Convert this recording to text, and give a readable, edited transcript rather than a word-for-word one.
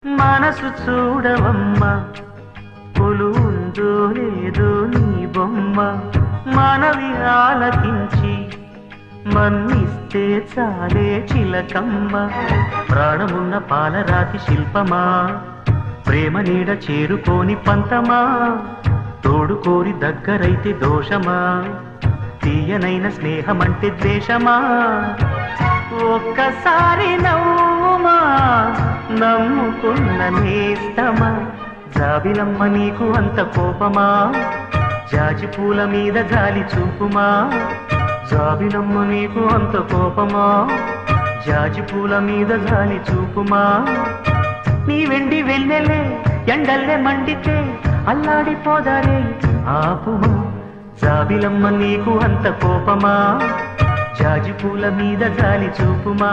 మనసు చూడవమ్మ కొలువుందో లేదో నీ బొమ్మ మనవి ఆలకించి మన్నిస్తే చాలే చిలకమ్మ ప్రాణమున్న పాలరాతి శిల్పమా ప్రేమ నీడ చేరుకోని పంతమా తోడు కోరి దగ్గరైతే దోషమా తీయనైన స్నేహమంటే ద్వేషమా ఒక్కసారి నవ్వుమా నమ్ముకున్న నేస్తమా జాబిలమ్మ నీకు అంత కోపమా జాజి పూల మీద గాలి చూపుమా జాబిలమ్మ నీకు అంత కోపమా జాజి పూల మీద గాలి చూపుమా నీ వెండి వెన్నెలే ఎండల్లే మండితే అల్లాడిపోదారే ఆపుమా జాబిలమ్మ నీకు అంత కోపమా జాజి పూల మీద గాలి చూపుమా